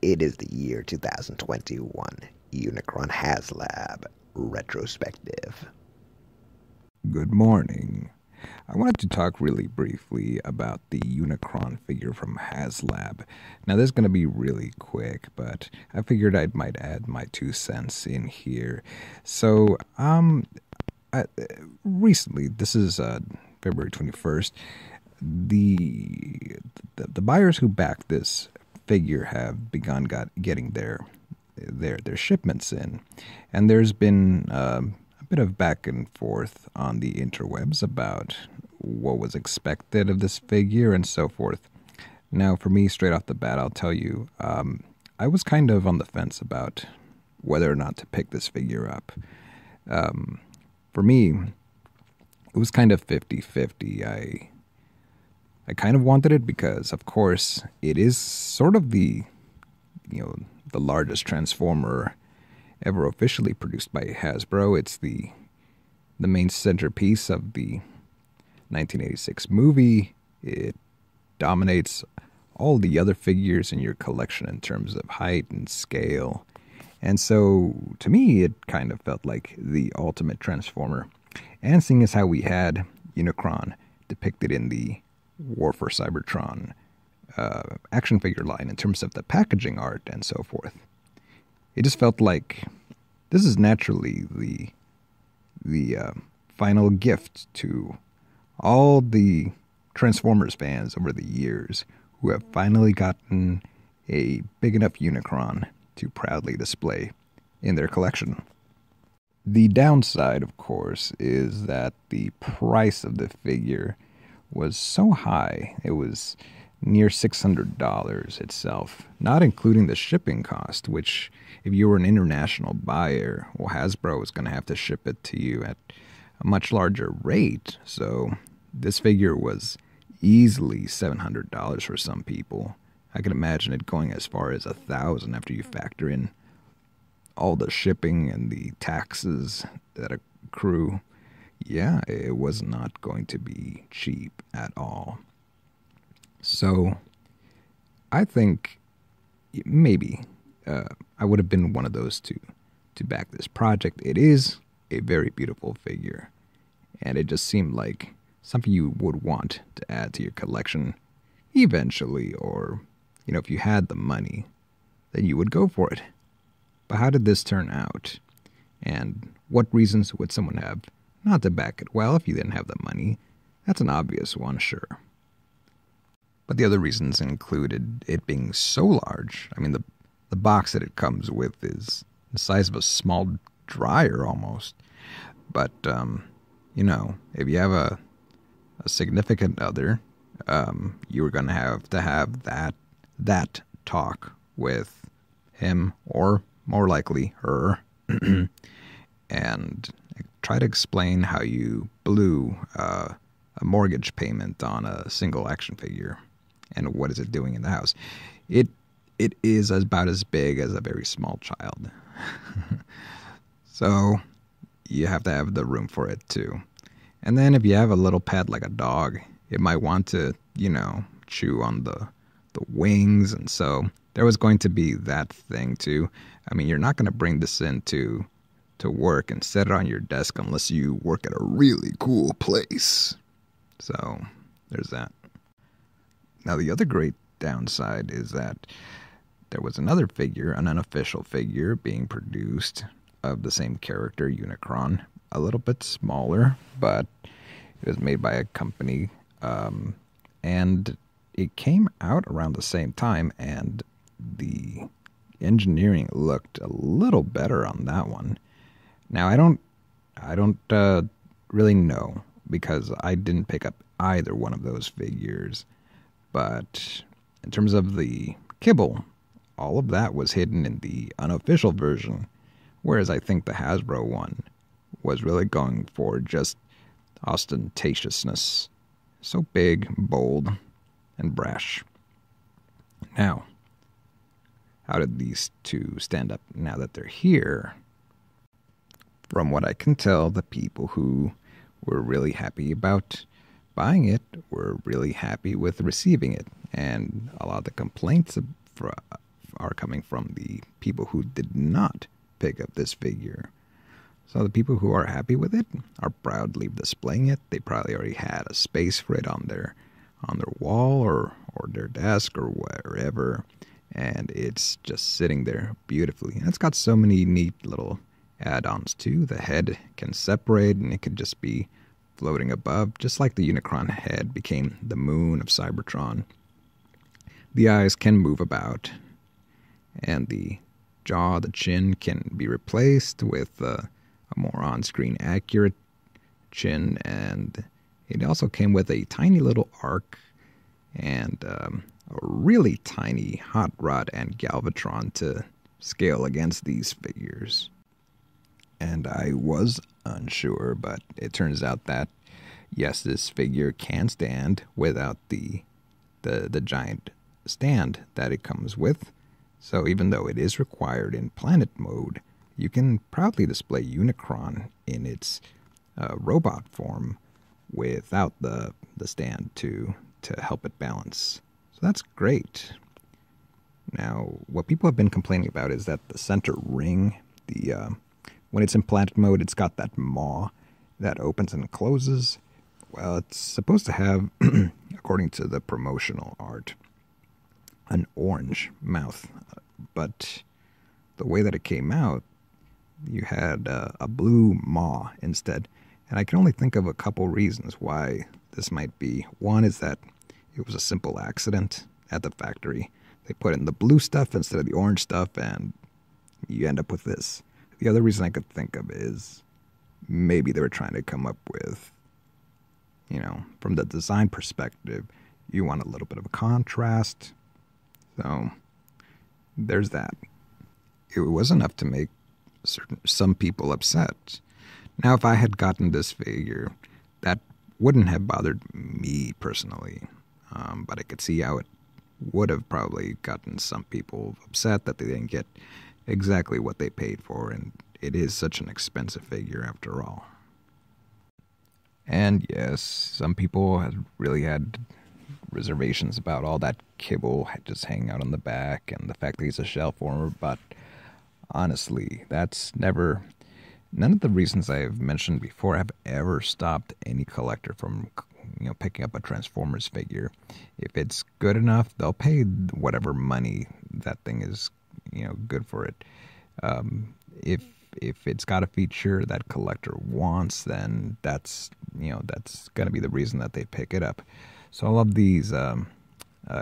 It is the year 2021. Unicron Haslab Retrospective. Good morning. I wanted to talk really briefly about the Unicron figure from Haslab. Now, this is going to be really quick, but I figured I might add my 2 cents in here. So, recently, this is February 21st, the buyers who backed this figure have begun getting their shipments in, and there's been a bit of back and forth on the interwebs about what was expected of this figure and so forth. Now, for me, straight off the bat, I'll tell you, I was kind of on the fence about whether or not to pick this figure up. For me, it was kind of 50-50. I kind of wanted it because, of course, it is sort of the largest Transformer ever officially produced by Hasbro. It's the main centerpiece of the 1986 movie. It dominates all the other figures in your collection in terms of height and scale. And so, to me, it kind of felt like the ultimate Transformer. And seeing as how we had Unicron depicted in the War for Cybertron action figure line in terms of the packaging art and so forth, it just felt like this is naturally the final gift to all the Transformers fans over the years who have finally gotten a big enough Unicron to proudly display in their collection. The downside, of course, is that the price of the figure was so high. It was near $600 itself, not including the shipping cost, which, if you were an international buyer, well, Hasbro was going to have to ship it to you at a much larger rate. So this figure was easily $700 for some people. I can imagine it going as far as $1,000 after you factor in all the shipping and the taxes that accrue. Yeah, it was not going to be cheap at all. So, I think maybe I would have been one of those two to back this project. It is a very beautiful figure, and it just seemed like something you would want to add to your collection eventually, or, if you had the money, then you would go for it. But how did this turn out? And what reasons would someone have not to back it? Well, if you didn't have the money, that's an obvious one, sure. But the other reasons included it being so large. I mean, the box that it comes with is the size of a small dryer almost. But, if you have a significant other, you were going to have that talk with him, or more likely her, and try to explain how you blew a mortgage payment on a single action figure and what is it doing in the house. It is about as big as a very small child. So you have to have the room for it too. And then if you have a little pet like a dog, it might want to, chew on the wings, and so there was going to be that thing too. I mean, you're not going to bring this in to work and set it on your desk unless you work at a really cool place. So there's that. Now, the other great downside is that there was another figure, an unofficial figure, being produced of the same character, Unicron, a little bit smaller, but it was made by a company, and it came out around the same time, and the engineering looked a little better on that one. Now, I don't really know, because I didn't pick up either one of those figures, but in terms of the kibble, all of that was hidden in the unofficial version, whereas I think the Hasbro one was really going for just ostentatiousness. So big, bold, and brash. Now, how did these two stand up now that they're here? From what I can tell, the people who were really happy about buying it were really happy with receiving it. And a lot of the complaints are coming from the people who did not pick up this figure. So the people who are happy with it are proudly displaying it. They probably already had a space for it on their wall or their desk or wherever, and it's just sitting there beautifully. And it's got so many neat little add-ons too. The head can separate and it could just be floating above, just like the Unicron head became the moon of Cybertron. The eyes can move about, and the jaw, the chin can be replaced with a more on-screen accurate chin, and it also came with a tiny little arc and a really tiny hot rod and Galvatron to scale against these figures. And I was unsure, but it turns out that yes, this figure can stand without the giant stand that it comes with. So even though it is required in planet mode, you can proudly display Unicron in its robot form without the stand to help it balance. So that's great. Now, what people have been complaining about is that the center ring, when it's in planet mode, it's got that maw that opens and closes. Well, it's supposed to have, according to the promotional art, an orange mouth. But the way that it came out, you had a blue maw instead. And I can only think of a couple reasons why this might be. One is that it was a simple accident at the factory. They put in the blue stuff instead of the orange stuff, and you end up with this. The other reason I could think of is maybe they were trying to come up with, from the design perspective, you want a little bit of a contrast. So there's that. It was enough to make some people upset. Now, if I had gotten this figure, that wouldn't have bothered me personally, but I could see how it would have probably gotten some people upset that they didn't get exactly what they paid for, and it is such an expensive figure after all. And yes, some people had really had reservations about all that kibble just hanging out on the back and the fact that he's a shell former, but honestly, none of the reasons I've mentioned before have ever stopped any collector from picking up a Transformers figure. If it's good enough, they'll pay whatever money that thing is good for it. If it's got a feature that collector wants, then that's going to be the reason that they pick it up. So all of these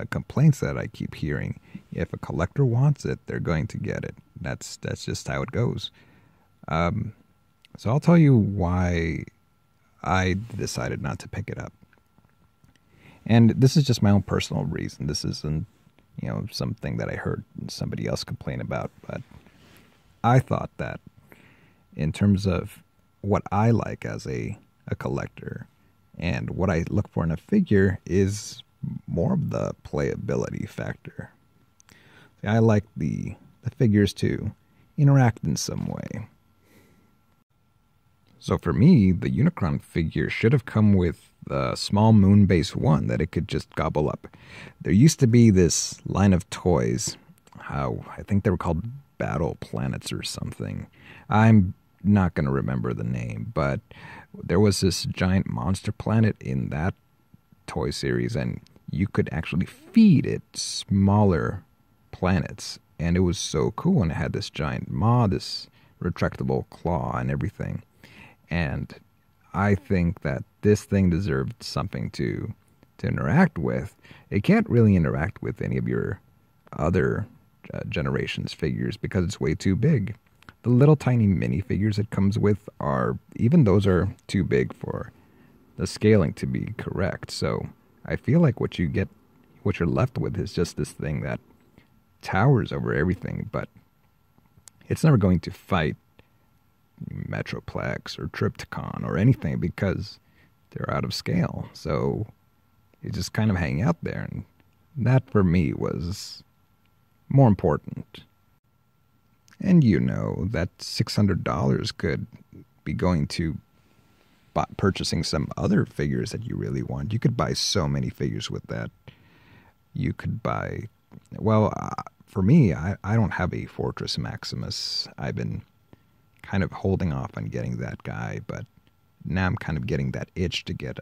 complaints that I keep hearing, if a collector wants it, they're going to get it. That's just how it goes. So I'll tell you why I decided not to pick it up. And this is just my own personal reason. This isn't, something that I heard somebody else complain about. But I thought that in terms of what I like as a collector and what I look for in a figure is more of the playability factor. I like the figures to interact in some way. So for me, the Unicron figure should have come with a small moon base one that it could just gobble up. There used to be this line of toys, I think they were called Battle Planets or something. I'm not going to remember the name, but there was this giant monster planet in that toy series, and you could actually feed it smaller planets, and it was so cool, and it had this giant maw, this retractable claw and everything. And I think that this thing deserved something to interact with. It can't really interact with any of your other generation's figures because it's way too big. The little tiny mini figures it comes with even those are too big for the scaling to be correct. So I feel like what you're left with is just this thing that towers over everything, but it's never going to fight Metroplex or Trypticon or anything because they're out of scale. So you just kind of hang out there, and that for me was more important. And that $600 could be going to purchasing some other figures that you really want. You could buy so many figures with that. You could buy, for me, I don't have a Fortress Maximus. I've been kind of holding off on getting that guy, but now I'm kind of getting that itch to get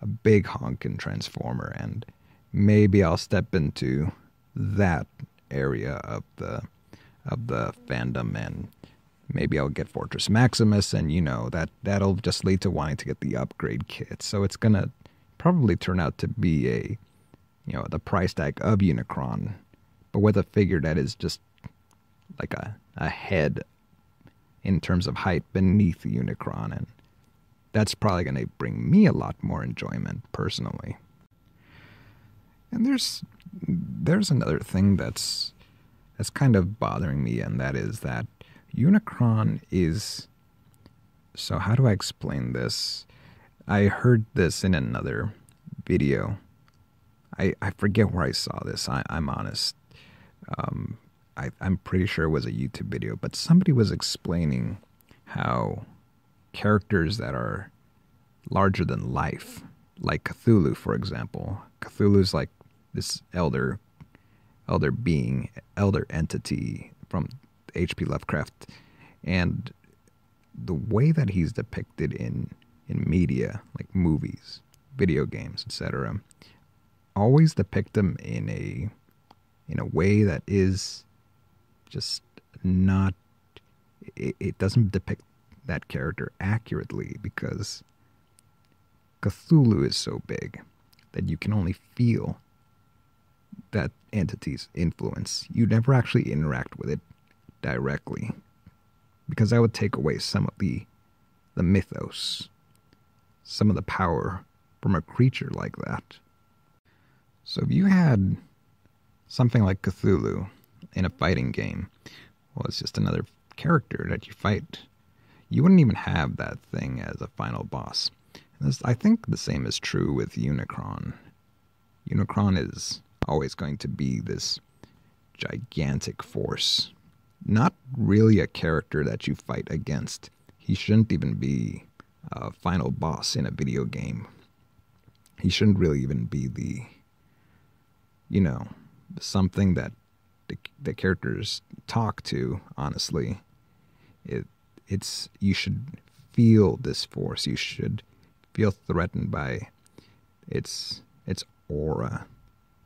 a big honkin' Transformer, and maybe I'll step into that area of the fandom, and maybe I'll get Fortress Maximus, and that'll just lead to wanting to get the upgrade kit. So it's gonna probably turn out to be the price tag of Unicron, but with a figure that is just like a head in terms of height beneath Unicron, and that's probably going to bring me a lot more enjoyment personally. And there's another thing that's kind of bothering me, and that is that Unicron is... So how do I explain this? I heard this in another video. I forget where I saw this. I'm honest. I'm pretty sure it was a YouTube video, but somebody was explaining how characters that are larger than life, like Cthulhu, for example. Cthulhu's like this elder being, elder entity from H.P. Lovecraft, and the way that he's depicted in media, like movies, video games, etc., always depict him in a way that is just not... It doesn't depict that character accurately, because Cthulhu is so big that you can only feel that entity's influence. You never actually interact with it directly, because that would take away some of the mythos, some of the power from a creature like that. So if you had something like Cthulhu in a fighting game, well, it's just another character that you fight. You wouldn't even have that thing as a final boss. I think the same is true with Unicron. Unicron is always going to be this gigantic force. Not really a character that you fight against. He shouldn't even be a final boss in a video game. He shouldn't really even be something that the characters talk to, honestly. You should feel this force. You should feel threatened by its aura.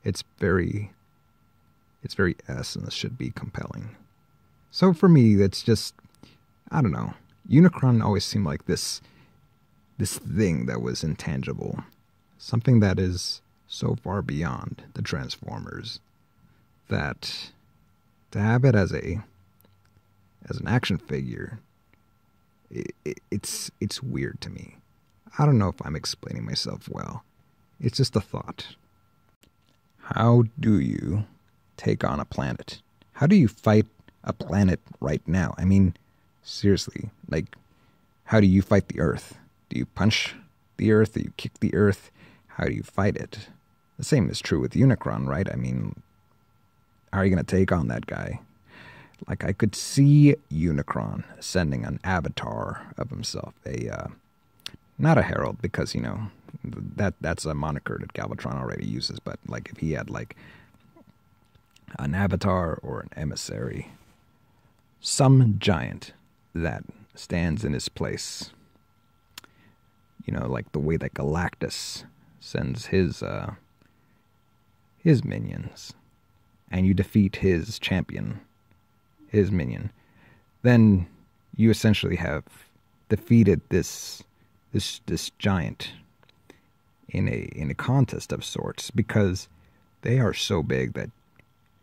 Its very essence should be compelling. So for me, that's just, I don't know. Unicron always seemed like this thing that was intangible. Something that is so far beyond the Transformers that to have it as an action figure, it's weird to me. I don't know if I'm explaining myself well. It's just a thought. How do you take on a planet? How do you fight a planet right now? I mean, seriously, like, how do you fight the Earth? Do you punch the Earth? Do you kick the Earth? How do you fight it? The same is true with Unicron, right? I mean, how are you going to take on that guy? Like, I could see Unicron sending an avatar of himself, not a herald, because, that's a moniker that Galvatron already uses, but, like, if he had, like, an avatar or an emissary, some giant that stands in his place, like the way that Galactus sends his minions, and you defeat his champion, his minion, then you essentially have defeated this giant in a contest of sorts, because they are so big that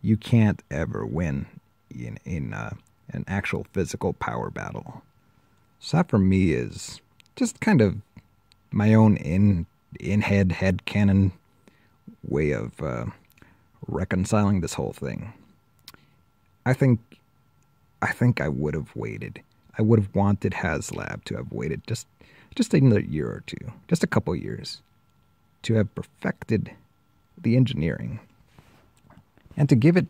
you can't ever win in an actual physical power battle. So that for me is just kind of my own head canon way of reconciling this whole thing. I think I would have waited. I would have wanted Haslab to have waited just another year or two, just a couple years, to have perfected the engineering, and to give it,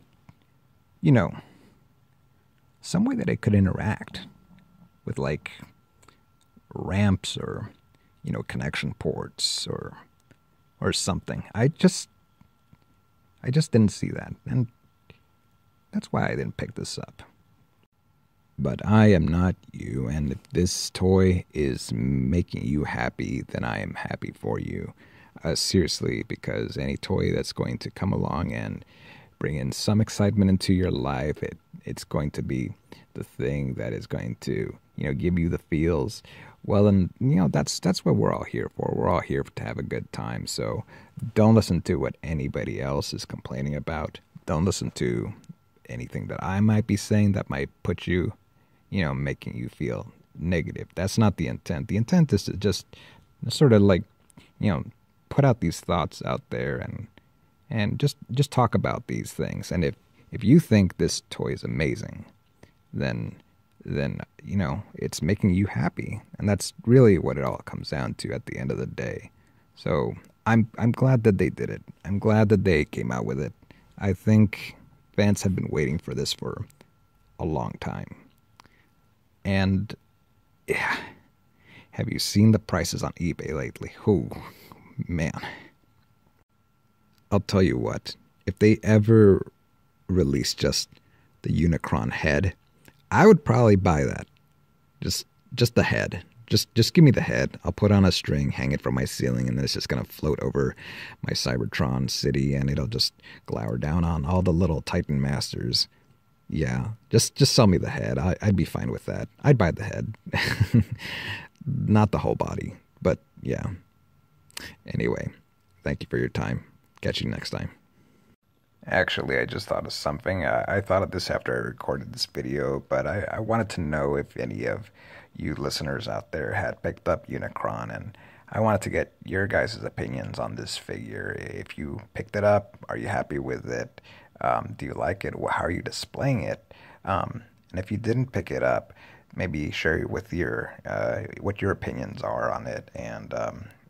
some way that it could interact with, like, ramps or, connection ports or something. I just didn't see that. And That's why I didn't pick this up. But I am not you, and if this toy is making you happy, then I am happy for you. Seriously, because any toy that's going to come along and bring in some excitement into your life, it's going to be the thing that is going to, give you the feels. Well, and that's what we're all here for. We're all here to have a good time. So don't listen to what anybody else is complaining about. Don't listen to anything that I might be saying that might put you, making you feel negative. That's not the intent. The intent is to just sort of like, put out these thoughts out there and just talk about these things. And if you think this toy is amazing, then it's making you happy, and that's really what it all comes down to at the end of the day. So I'm glad that they did it. I'm glad that they came out with it. I think fans have been waiting for this for a long time. And yeah, have you seen the prices on eBay lately? Oh, man. I'll tell you what, if they ever release just the Unicron head, I would probably buy that. Just the head. Just give me the head. I'll put on a string, hang it from my ceiling, and then it's just going to float over my Cybertron city, and it'll just glower down on all the little Titan Masters. Yeah, just sell me the head. I'd be fine with that. I'd buy the head. Not the whole body, but yeah. Anyway, thank you for your time. Catch you next time. Actually, I just thought of something. I thought of this after I recorded this video, but I wanted to know if any of you listeners out there had picked up Unicron, and I wanted to get your guys' opinions on this figure. If you picked it up, are you happy with it? Do you like it? How are you displaying it? And if you didn't pick it up, maybe share with what your opinions are on it, and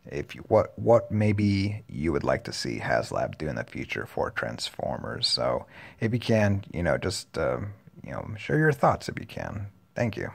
if you, what maybe you would like to see Haslab do in the future for Transformers. So if you can, just share your thoughts if you can. Thank you.